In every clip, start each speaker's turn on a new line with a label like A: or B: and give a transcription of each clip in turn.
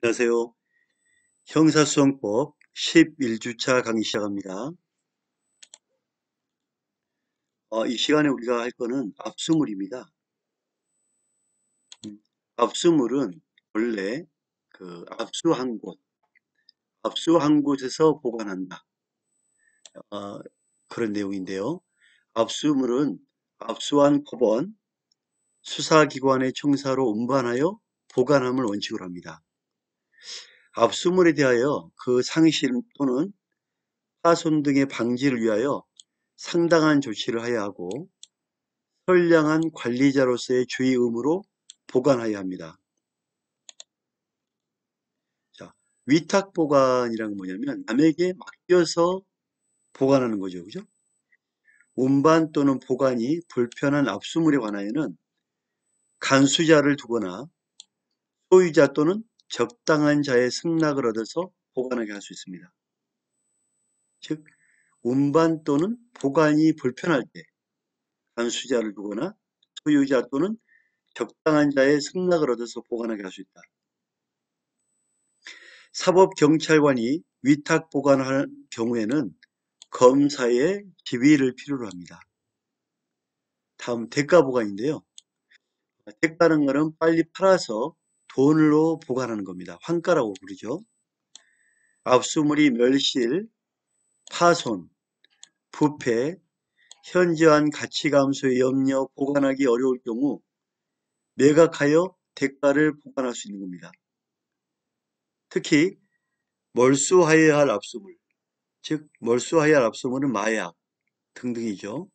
A: 안녕하세요. 형사소송법 11주차 강의 시작합니다. 이 시간에 우리가 할 거는 압수물입니다. 압수물은 원래 압수한 곳에서 보관한다. 어, 그런 내용인데요. 압수물은 압수한 법원, 수사기관의 청사로 운반하여 보관함을 원칙으로 합니다. 압수물에 대하여 그 상실 또는 파손 등의 방지를 위하여 상당한 조치를 하여야 하고 선량한 관리자로서의 주의 의무로 보관하여야 합니다. 자, 위탁 보관이란 뭐냐면 남에게 맡겨서 보관하는 거죠. 그죠? 운반 또는 보관이 불편한 압수물에 관하여는 간수자를 두거나 소유자 또는 적당한 자의 승낙을 얻어서 보관하게 할 수 있습니다. 즉, 운반 또는 보관이 불편할 때 간수자를 두거나 소유자 또는 적당한 자의 승낙을 얻어서 보관하게 할 수 있다. 사법경찰관이 위탁 보관할 경우에는 검사의 지위를 필요로 합니다. 다음 대가 보관인데요. 대가는 거는 빨리 팔아서 돈으로 보관하는 겁니다. 환가라고 부르죠. 압수물이 멸실, 파손, 부패, 현저한 가치 감소의 염려, 보관하기 어려울 경우 매각하여 대가를 보관할 수 있는 겁니다. 특히 몰수하여야 할 압수물, 즉 몰수하여야 할 압수물은 마약 등등이죠.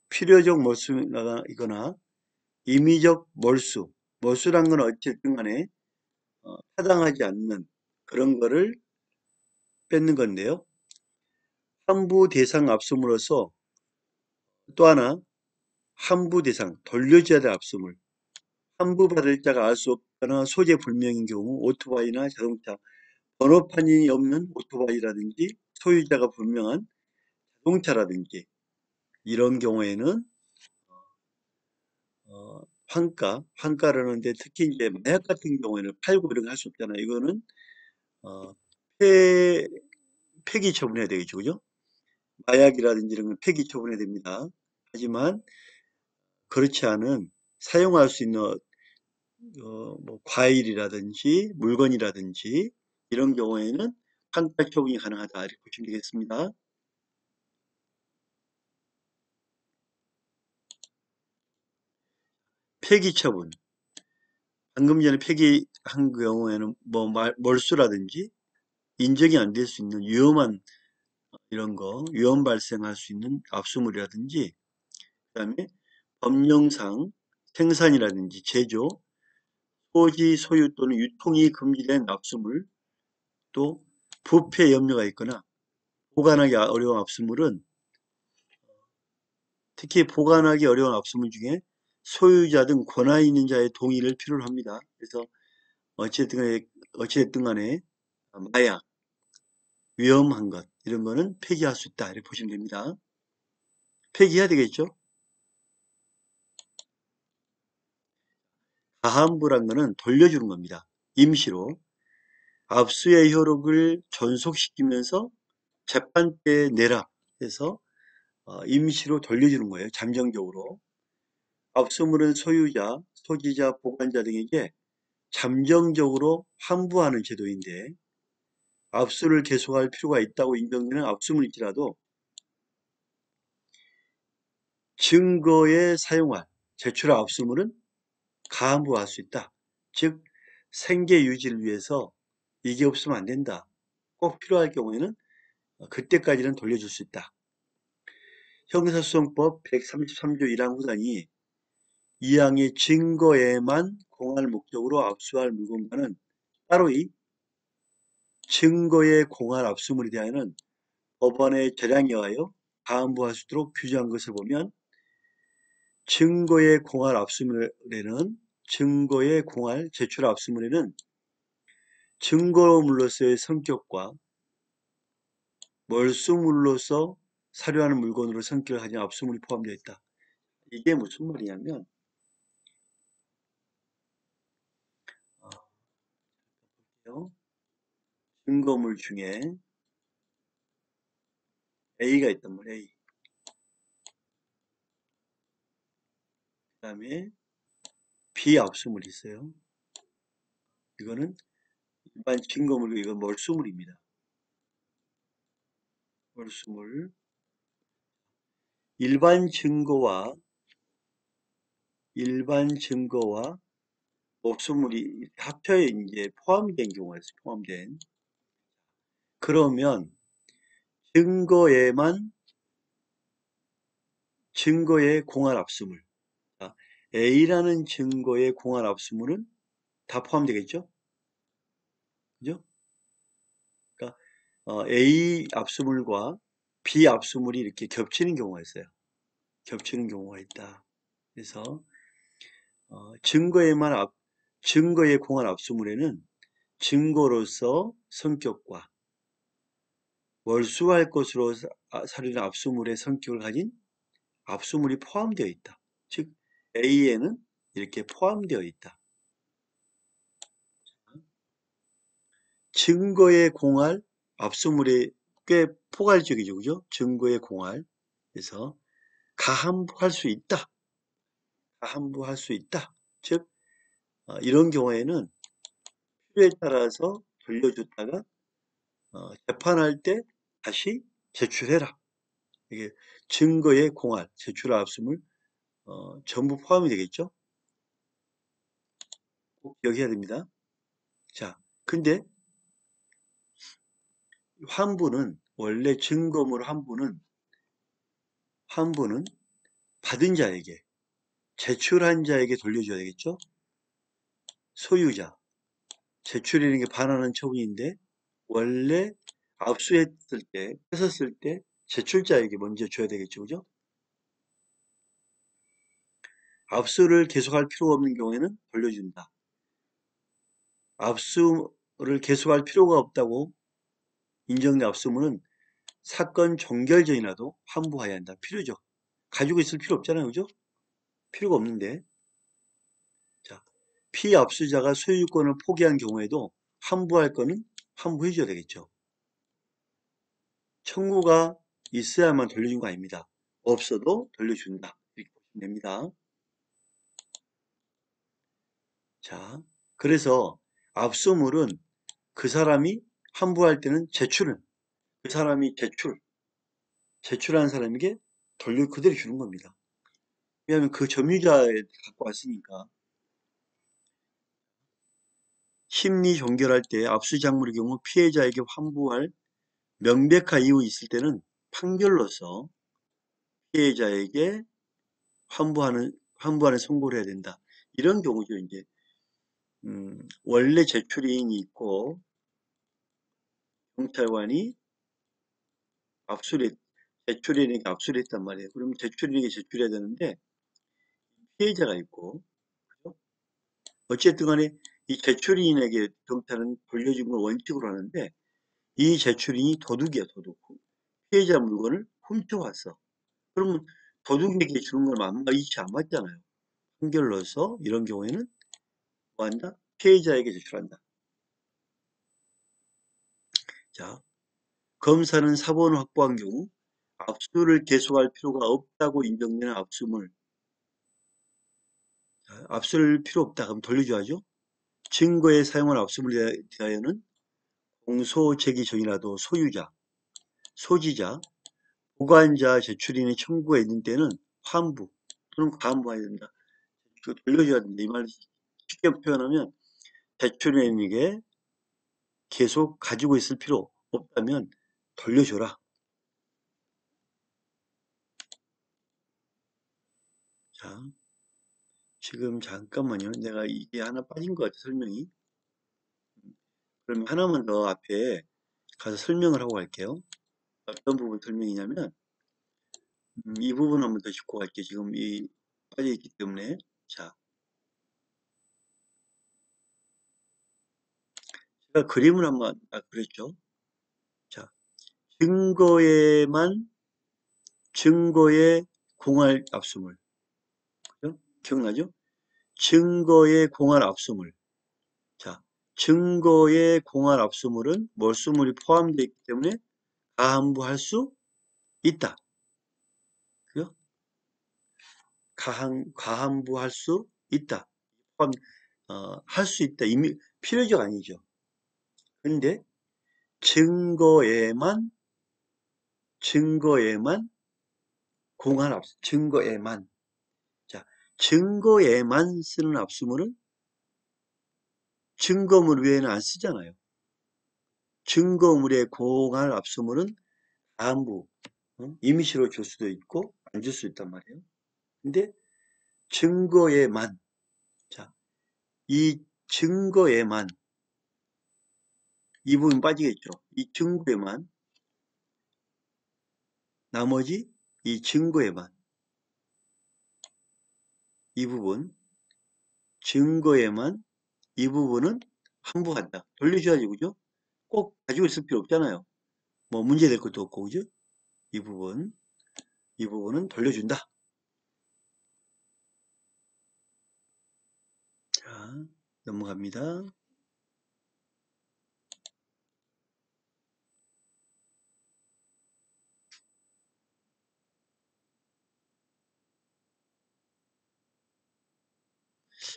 A: 필요적 몰수이거나 임의적 몰수, 몰수란 건 어쨌든 간에 타당하지 않는 그런 거를 뺏는 건데요. 환부 대상 압수물로서 또 하나 환부 대상, 돌려줘야 될 압수물, 환부받을 자가 알 수 없거나 소재 불명인 경우 오토바이나 자동차, 번호판이 없는 오토바이라든지 소유자가 분명한 자동차라든지 이런 경우에는 환가라는데 특히 이제 마약 같은 경우에는 팔고 이런 거 할 수 없잖아요. 이거는 어, 폐, 폐기 처분해야 되겠죠. 그죠? 마약이라든지 이런 건 폐기 처분해야 됩니다. 하지만 그렇지 않은 사용할 수 있는 뭐 과일이라든지 물건이라든지 이런 경우에는 환가 처분이 가능하다 이렇게 보시면 되겠습니다. 폐기 처분. 방금 전에 폐기한 경우에는 뭐 몰수라든지 인정이 안 될 수 있는 위험한 이런 거, 위험 발생할 수 있는 압수물이라든지 그다음에 법령상 생산이라든지 제조, 소지, 소유 또는 유통이 금지된 압수물, 또 부패 염려가 있거나 보관하기 어려운 압수물은 특히 보관하기 어려운 압수물 중에 소유자 등 권한 있는 자의 동의를 필요로 합니다. 그래서 어찌됐든 간에 마약, 위험한 것 이런 거는 폐기할 수 있다 이렇게 보시면 됩니다. 폐기해야 되겠죠? 가한부란 거는 돌려주는 겁니다. 임시로 압수의 효력을 존속시키면서 재판 때 내라 해서 임시로 돌려주는 거예요. 잠정적으로. 압수물은 소유자, 소지자, 보관자 등에게 잠정적으로 환부하는 제도인데 압수를 계속할 필요가 있다고 인정되는 압수물일지라도 증거에 사용할 제출할 압수물은 가한부할 수 있다. 즉 생계 유지를 위해서 이게 없으면 안 된다. 꼭 필요할 경우에는 그때까지는 돌려줄 수 있다. 형사소송법 133조 1항 후단이 이항의 증거에만 공할 목적으로 압수할 물건과는 따로이 증거에 공할 압수물에 대하여는 법원의 재량에 의하여 가한부할 수 있도록 규정한 것을 보면 증거에 공할 압수물에는 증거에 공할 제출 압수물에는 증거물로서의 성격과 몰수물로서 사료하는 물건으로 성격을 가진 압수물이 포함되어 있다. 이게 무슨 말이냐면 어, 증거물 중에 A가 있단 말이에요. A. 그 다음에 B 압수물이 있어요. 이거는 일반 증거물이고 이건 멀수물입니다. 멀수물. 일반 증거와 멀수물이 합쳐에 이제 포함된 경우가 있어요. 포함된. 그러면 증거의 공할 압수물. A라는 증거의 공할 압수물은 다 포함되겠죠? 그죠? 그러니까 A 압수물과 B 압수물이 이렇게 겹치는 경우가 있어요. 겹치는 경우가 있다. 그래서 증거의 공할 압수물에는 증거로서 성격과 월수할 것으로 사료된 압수물의 성격을 가진 압수물이 포함되어 있다. 즉 A에는 이렇게 포함되어 있다. 증거의 공할 압수물이 꽤 포괄적이죠. 그죠? 증거의 공할. 그래서 가함부할 수 있다. 가함부할 수 있다. 즉 이런 경우에는 필요에 따라서 돌려줬다가 재판할 때 다시 제출해라. 이게 증거의 공할, 제출 압수물 전부 포함이 되겠죠. 꼭 기억해야 됩니다. 자, 근데 환부는 원래 증거물 환부는 받은 자에게 제출한 자에게 돌려줘야 되겠죠. 소유자 제출이라는 게 반환하는 처분인데 원래 압수했을 때 했었을 때 제출자에게 먼저 줘야 되겠죠. 그죠? 압수를 계속할 필요가 없는 경우에는 돌려준다. 압수를 계속할 필요가 없다고 인정된 압수물은 사건 종결 전이라도 환부해야 한다. 필요죠. 가지고 있을 필요 없잖아요. 그죠? 필요가 없는데. 자, 피압수자가 소유권을 포기한 경우에도 환부할 거는 환부해줘야 되겠죠. 청구가 있어야만 돌려준 거 아닙니다. 없어도 돌려준다. 이렇게 보시면 됩니다. 자, 그래서 압수물은 그 사람이 환부할 때는 그 사람이 제출한 사람에게 그대로 주는 겁니다. 왜냐하면 그 점유자에 갖고 왔으니까. 심리 종결할 때 압수작물의 경우 피해자에게 환부할 명백한 이유 있을 때는 판결로서 피해자에게 환부하는 선고를 해야 된다. 이런 경우죠, 이제. 원래 제출인이 있고, 경찰관이 제출인에게 압수를 했단 말이에요. 그러면 제출인에게 제출해야 되는데, 피해자가 있고, 그죠? 어쨌든 간에 이 제출인에게 경찰은 돌려준 걸 원칙으로 하는데, 이 제출인이 도둑이야, 도둑. 피해자 물건을 훔쳐왔어. 그러면 도둑에게 주는 건 이치 안 맞잖아요. 판결로서 이런 경우에는 뭐 한다? 피해자에게 제출한다. 자, 검사는 사본을 확보한 경우 압수를 계속할 필요가 없다고 인정되는 압수물. 압수를 필요 없다. 그럼 돌려줘야죠. 증거에 사용한 압수물에 대하여는 공소 제기 전이라도 소지자, 보관자 제출인의 청구가 있는 때는 환부 또는 가함부해야 된다. 돌려줘야 된다. 이 말 쉽게 표현하면 제출인에게 계속 가지고 있을 필요 없다면 돌려줘라. 자, 지금 잠깐만요. 내가 이게 하나 빠진 것 같아, 설명이. 그러면 하나만 더 앞에 가서 설명을 하고 갈게요. 어떤 부분 설명이냐면, 이 부분 한번 더 짚고 갈게요. 지금 이 빠져있기 때문에. 자, 제가 그림을 한번 그렸죠. 자, 증거의 공할 압수물. 그죠? 기억나죠? 증거의 공할 압수물. 자, 증거에 공할 압수물은 몰수물이 포함되어 있기 때문에 가함부할 수 있다. 그죠? 가함부할 수 있다. 포함, 할 수 있다. 이미 필요적 아니죠. 그런데 증거에만 공할 압수, 증거에만. 자, 증거에만 쓰는 압수물은 증거물 외에는 안 쓰잖아요. 증거물에 공할 압수물은 가함부, 임시로 줄 수도 있고 안 줄 수 있단 말이에요. 근데 증거에만, 자, 이 증거에만, 이 부분 빠지겠죠. 이 증거에만, 나머지 이 증거에만, 이 부분, 증거에만, 이 부분은 함부한다. 돌려줘야지, 그죠? 꼭 가지고 있을 필요 없잖아요. 뭐 문제될 것도 없고, 그죠? 이 부분은 돌려준다. 자, 넘어갑니다.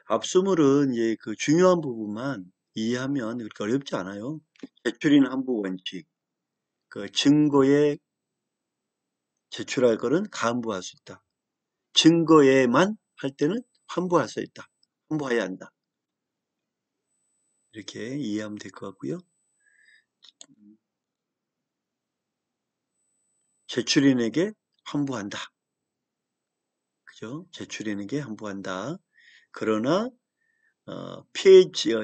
A: 압수물은 이제 그 중요한 부분만 이해하면 그렇게 어렵지 않아요. 제출인 함부 원칙, 그 증거에 제출할 거는 가함부할 수 있다. 증거에만 할 때는 함부할 수 있다. 함부해야 한다. 이렇게 이해하면 될 것 같고요. 제출인에게 함부한다. 그죠? 제출인에게 함부한다. 그러나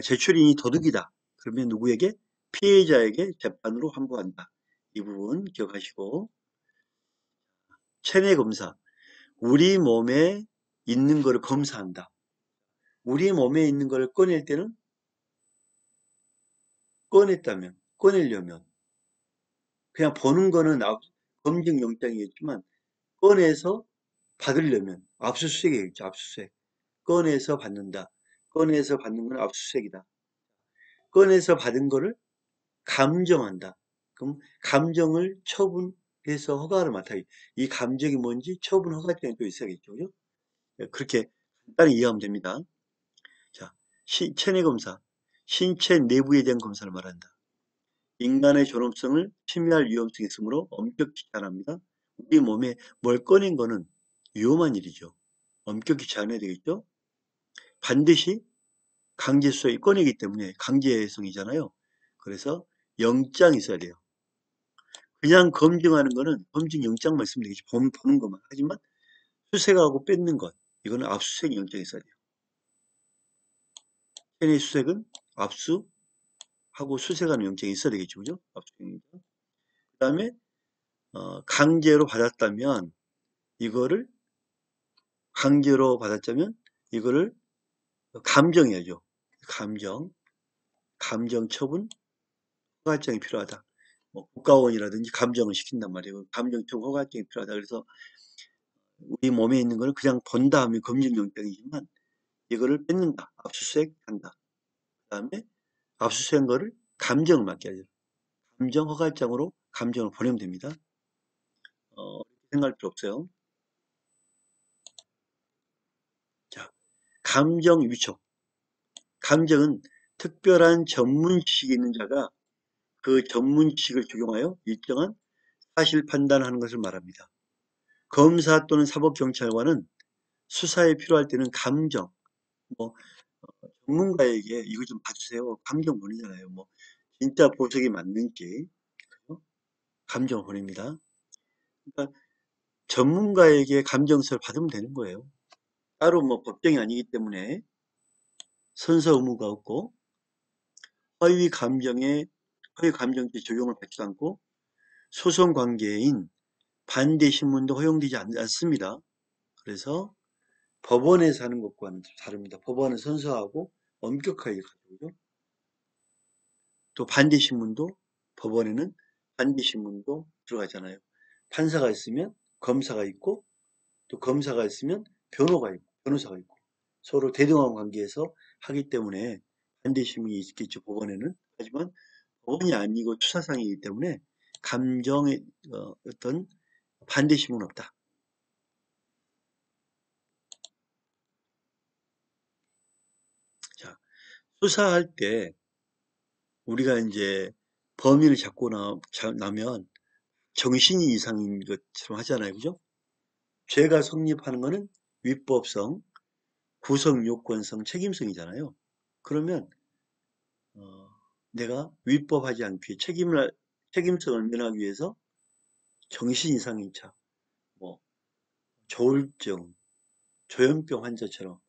A: 제출인이 도둑이다. 그러면 누구에게? 피해자에게 재판으로 함부한다. 이 부분 기억하시고, 체내 검사. 우리 몸에 있는 거를 검사한다. 우리 몸에 있는 거를 꺼낼 때는 꺼내려면 그냥 보는 거는 검증 영장이겠지만 꺼내서 받으려면 압수수색이겠죠. 압수수색. 꺼내서 받는다. 꺼내서 받는 건 압수수색이다. 꺼내서 받은 거를 감정한다. 그럼 감정을 처분해서 허가를 맡아야지. 이 감정이 뭔지 처분 허가증이 또 있어야겠죠. 그죠? 그렇게 간단히 이해하면 됩니다. 자, 체내 검사. 신체 내부에 대한 검사를 말한다. 인간의 존엄성을 침해할 위험성이 있으므로 엄격히 제한합니다. 우리 몸에 뭘 꺼낸 거는 위험한 일이죠. 엄격히 제한해야 되겠죠. 반드시 강제 수사에 꺼내기 때문에 강제성이잖아요. 그래서 영장이 있어야 돼요. 그냥 검증하는 거는 검증 영장만 있으면 되겠지. 보는 것만. 하지만 수색하고 뺏는 것, 이거는 압수수색 영장이 있어야 돼요. 체내 수색은 압수하고 수색하는 영장이 있어야 되겠죠. 그죠? 압수수색 영장. 그 다음에 강제로 받았다면 이거를 감정해야죠. 감정 처분 허가증이 필요하다. 뭐 국가원이라든지 감정을 시킨단 말이에요. 감정 처분 허가증이 필요하다. 그래서 우리 몸에 있는 걸 그냥 본다 하면 검증영장이지만 이거를 뺏는다. 압수수색한다. 그다음에 압수수색한 거를 감정을 맡겨야죠. 감정 허가장으로 감정을 보내면 됩니다. 생각할 필요 없어요. 자, 감정 위촉. 감정은 특별한 전문 지식이 있는 자가 그 전문 지식을 적용하여 일정한 사실 판단하는 것을 말합니다. 검사 또는 사법경찰관은 수사에 필요할 때는 감정, 뭐 전문가에게 이거 좀 봐주세요. 감정 보내잖아요. 뭐 진짜 보석이 맞는지 감정을 보냅니다. 그러니까 전문가에게 감정서를 받으면 되는 거예요. 따로 뭐 법정이 아니기 때문에 선서 의무가 없고 허위 감정죄 적용을 받지도 않고 소송 관계인 반대 신문도 허용되지 않습니다. 그래서 법원에서 하는 것과는 다릅니다. 법원은 선서하고 엄격하게 가지고 또 반대 신문도 법원에는 반대 신문도 들어가잖아요. 판사가 있으면 검사가 있고 또 검사가 있으면 변호사가 있고 서로 대등한 관계에서 하기 때문에 반대심이 있겠죠, 법원에는. 하지만 법원이 아니고 수사상이기 때문에 감정의 어떤 반대심은 없다. 자, 수사할 때 우리가 이제 범인을 잡고 나면 정신이 이상인 것처럼 하잖아요. 그죠? 죄가 성립하는 거는 위법성, 구성요건성, 책임성이잖아요. 그러면 어, 내가 위법하지 않기, 책임성을 면하기 위해서 정신 이상인 차, 뭐 조울증, 조현병 환자처럼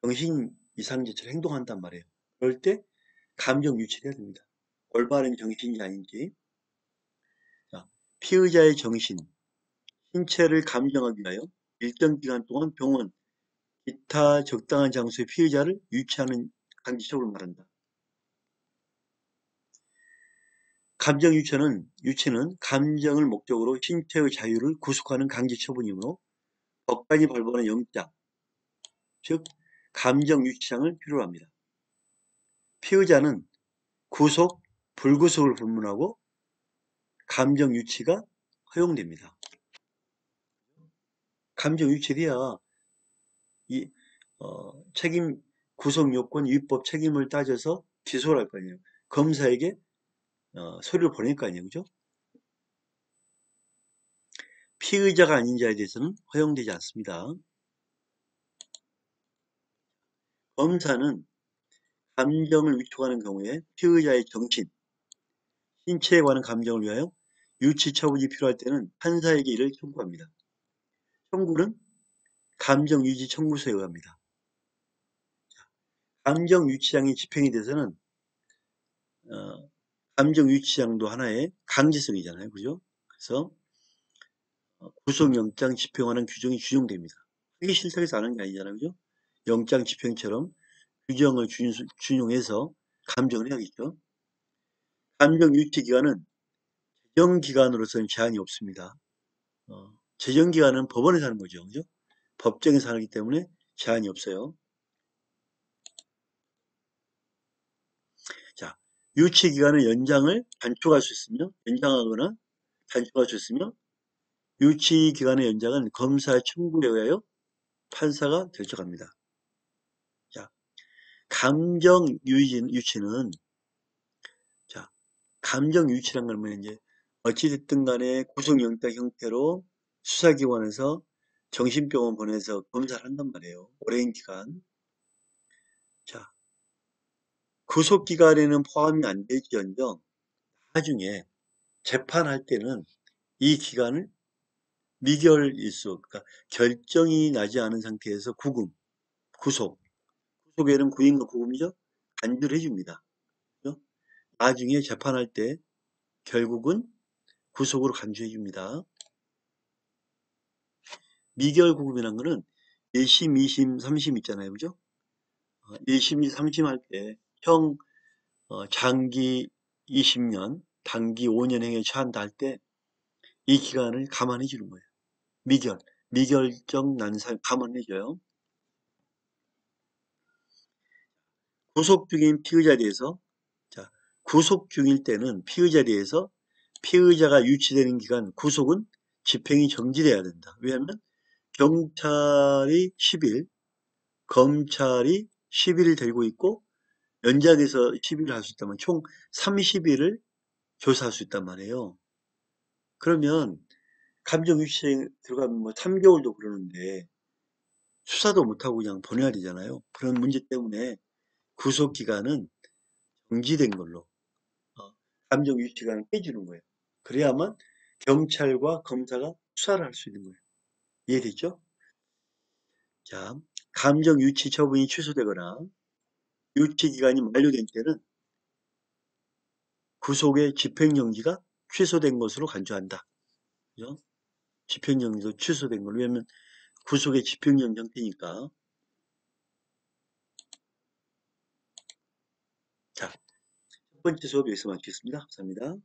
A: 정신 이상자처럼 행동한단 말이에요. 그럴 때 감정 유출해야 됩니다. 올바른 정신이 아닌지. 자, 피의자의 정신, 신체를 감정하기 위하여 일정 기간 동안 병원, 기타 적당한 장소에 피의자를 유치하는 강제적으로 말한다. 감정 유치는 감정을 목적으로 신체의 자유를 구속하는 강제 처분이므로 법관이 발부하는 영장, 즉 감정 유치장을 필요로 합니다. 피의자는 구속, 불구속을 불문하고 감정 유치가 허용됩니다. 감정 유치해야 이 책임 구속 요건 위법 책임을 따져서 기소를 할 거 아니에요. 검사에게 서류를 보낼 거 아니에요, 그죠? 피의자가 아닌 자에 대해서는 허용되지 않습니다. 검사는 감정을 위촉하는 경우에 피의자의 정신, 신체에 관한 감정을 위하여 유치 처분이 필요할 때는 판사에게 이를 청구합니다. 청구는 감정 유지 청구서에 의합니다. 감정 유치장이 집행이 돼서는 감정 유치장도 하나의 강제성이잖아요, 그죠? 그래서 구속영장 집행하는 규정이 준용됩니다. 하기 싫다고 해서 안 하는 게 아니잖아요, 그죠? 영장 집행처럼 규정을 준용해서 감정을 해야겠죠. 감정 유치 기간은 재정기관으로서는 제한이 없습니다. 재정기관은 법원에서 하는 거죠, 그죠? 법정에서 하기 때문에 제한이 없어요. 자, 유치 기간의 연장을 단축할 수 있으며, 연장하거나 단축할 수 있으며, 유치 기간의 연장은 검사의 청구에 의하여 판사가 결정합니다. 자, 감정 유치는, 자, 감정 유치란 건 뭐냐, 이제, 어찌됐든 간에 구속영장 형태로 수사기관에서 정신병원 보내서 검사를 한단 말이에요. 오랜 기간. 자, 구속기간에는 포함이 안 될지언정 나중에 재판할 때는 이 기간을 미결일수, 그러니까 결정이 나지 않은 상태에서 구속에는 구인과 구금이죠. 간주를 해줍니다. 그죠? 나중에 재판할 때 결국은 구속으로 간주해줍니다. 미결구금이라는 거는 1심, 2심, 3심 있잖아요. 그죠? 1심, 3심 할 때 형 장기 20년, 단기 5년형에 처한다 할 때 이 기간을 감안해 주는 거예요. 미결정 난사 감안해줘요. 구속 중인 피의자에 대해서, 자, 구속 중일 때는 피의자에 대해서 피의자가 유치되는 기간 구속은 집행이 정지돼야 된다. 왜냐하면 경찰이 10일, 검찰이 10일을 들고 있고 연장해서 10일을 할 수 있다면 총 30일을 조사할 수 있단 말이에요. 그러면 감정유치에 들어가면 뭐 3개월도 그러는데 수사도 못하고 그냥 보내야 되잖아요. 그런 문제 때문에 구속기간은 정지된 걸로 감정유치기간을 빼주는 거예요. 그래야만 경찰과 검사가 수사를 할 수 있는 거예요. 이해됐죠? 자, 감정유치 처분이 취소되거나 유치기간이 만료된 때는 구속의 집행정지가 취소된 것으로 간주한다. 그죠? 집행정지도 취소된 걸로. 왜냐하면 구속의 집행정지 형태니까. 자, 첫 번째 수업 여기서 마치겠습니다. 감사합니다.